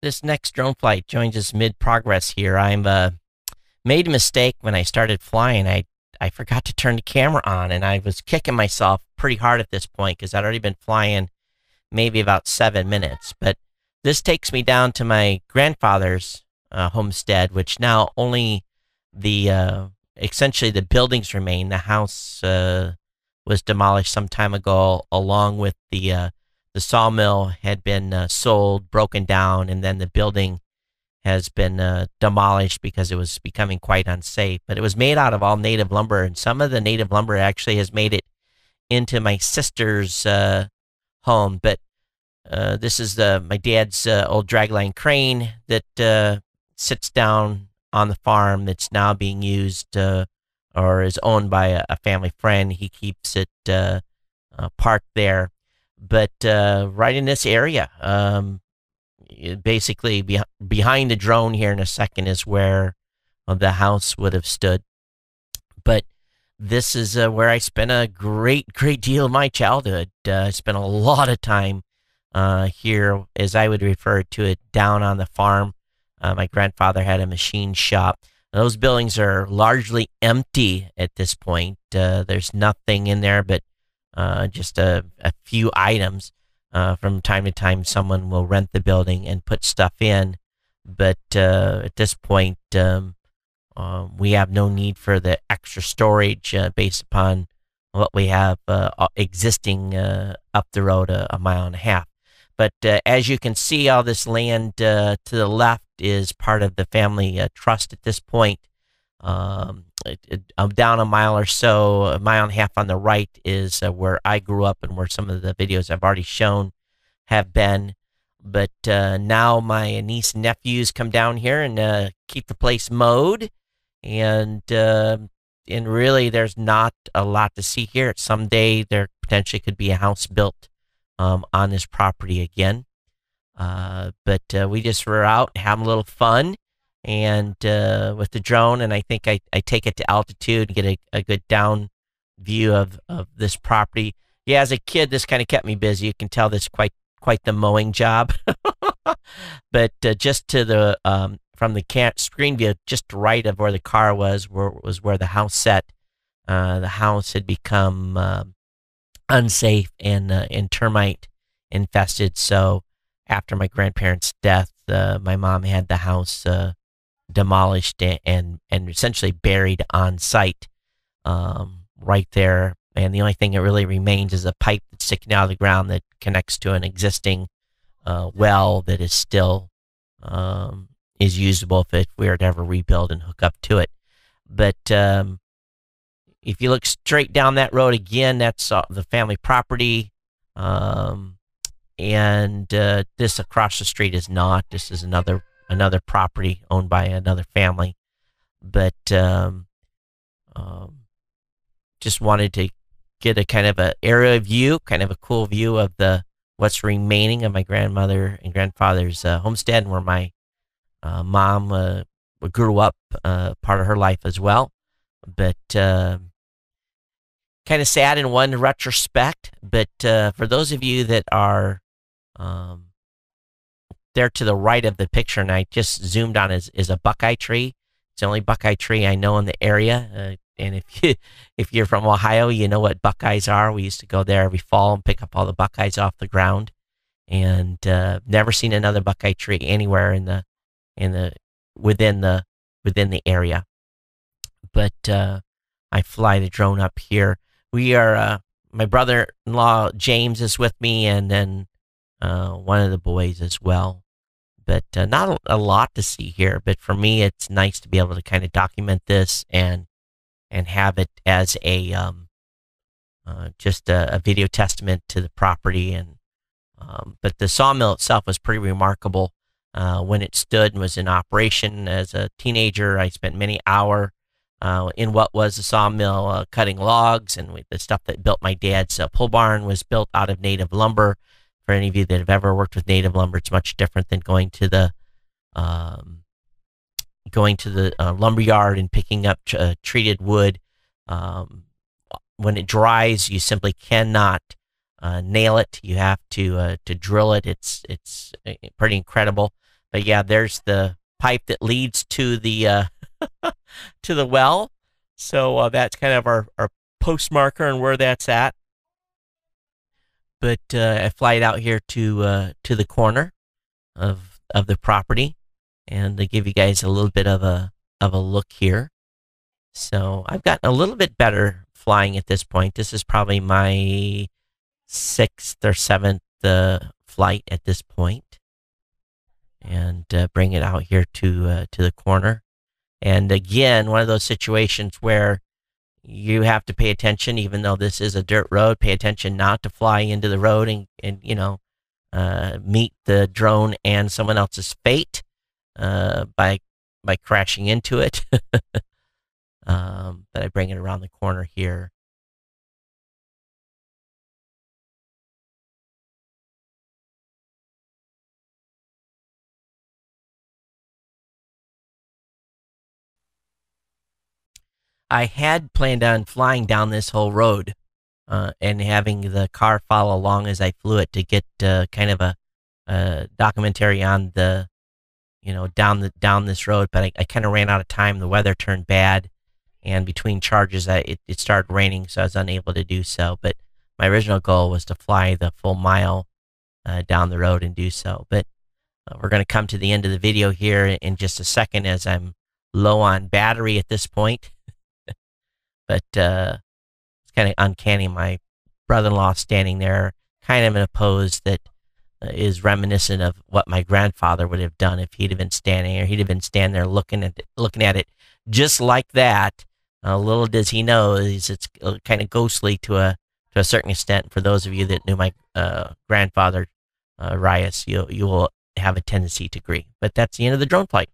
this next drone flight joins us mid-progress here. I'm made a mistake when I started flying. I forgot to turn the camera on, and I was kicking myself pretty hard at this point because I'd already been flying maybe about 7 minutes. But this takes me down to my grandfather's homestead, which now only the essentially the buildings remain. The house was demolished some time ago, along with the sawmill had been sold, broken down, and then the building has been demolished because it was becoming quite unsafe. But it was made out of all native lumber, and some of the native lumber actually has made it into my sister's home. But this is my dad's old dragline crane that sits down on the farm that's now being used or is owned by a family friend. He keeps it parked there. But right in this area, basically behind the drone here in a second is where the house would have stood. But this is where I spent a great deal of my childhood. I spent a lot of time here, as I would refer to it, down on the farm. My grandfather had a machine shop. Those buildings are largely empty at this point. There's nothing in there but just a few items. From time to time, someone will rent the building and put stuff in. But at this point, we have no need for the extra storage based upon what we have existing up the road a mile and a half. But as you can see, all this land to the left is part of the family trust at this point. I'm down a mile or so, a mile and a half on the right is where I grew up and where some of the videos I've already shown have been. But now my niece and nephews come down here and keep the place mowed. And really, there's not a lot to see here. Someday there potentially could be a house built on this property again. But we just were out having a little fun and with the drone, and I think I take it to altitude and get a good down view of this property. Yeah, as a kid, this kind of kept me busy. You can tell this quite the mowing job. But just to the from the screen view, just right of where the car was where the house set. The house had become unsafe and termite infested. So after my grandparents' death, my mom had the house demolished and essentially buried on site right there. And the only thing that really remains is a pipe that's sticking out of the ground that connects to an existing well that is still is usable if we were to ever rebuild and hook up to it. But if you look straight down that road again, that's the family property. And this across the street is not. This is another property owned by another family. But just wanted to get a kind of a area view, kind of a cool view of what's remaining of my grandmother and grandfather's homestead, and where my mom grew up, part of her life as well. But kind of sad in one retrospect. But for those of you that are there to the right of the picture, and I just zoomed on, is a buckeye tree. It's the only buckeye tree I know in the area. And if you're from Ohio, you know what buckeyes are. We used to go there every fall and pick up all the buckeyes off the ground. And never seen another buckeye tree anywhere within the area. But I fly the drone up here. We are my brother-in-law James is with me, and then one of the boys as well. But not a lot to see here. But for me, it's nice to be able to kind of document this and have it as a just a video testament to the property. And but the sawmill itself was pretty remarkable when it stood and was in operation. As a teenager, I spent many hours in what was a sawmill, cutting logs, and the stuff that built my dad's pole barn was built out of native lumber. For any of you that have ever worked with native lumber, it's much different than going to the lumber yard and picking up treated wood. When it dries, you simply cannot nail it. You have to drill it. It's pretty incredible. But yeah, there's the pipe that leads to the to the well. So that's kind of our post marker and where that's at. But I fly it out here to the corner of the property, and to give you guys a little bit of a look here. So I've gotten a little bit better flying at this point. This is probably my 6th or 7th flight at this point, and bring it out here to the corner. And again, one of those situations where you have to pay attention, even though this is a dirt road. Pay attention not to fly into the road and meet the drone and someone else's fate by crashing into it. But I bring it around the corner here. I had planned on flying down this whole road and having the car follow along as I flew it to get kind of a documentary on the, down this road. But I kind of ran out of time. The weather turned bad, and between charges, it started raining, so I was unable to do so. But my original goal was to fly the full mile down the road and do so. But we're going to come to the end of the video here in just a second, as I'm low on battery at this point. But it's kind of uncanny. My brother-in-law standing there, kind of in a pose that is reminiscent of what my grandfather would have done if he'd have been standing, or he'd have been standing there looking at it just like that. Little does he know, it's kind of ghostly to a certain extent. For those of you that knew my grandfather, Rias, you will have a tendency to agree. But that's the end of the drone flight.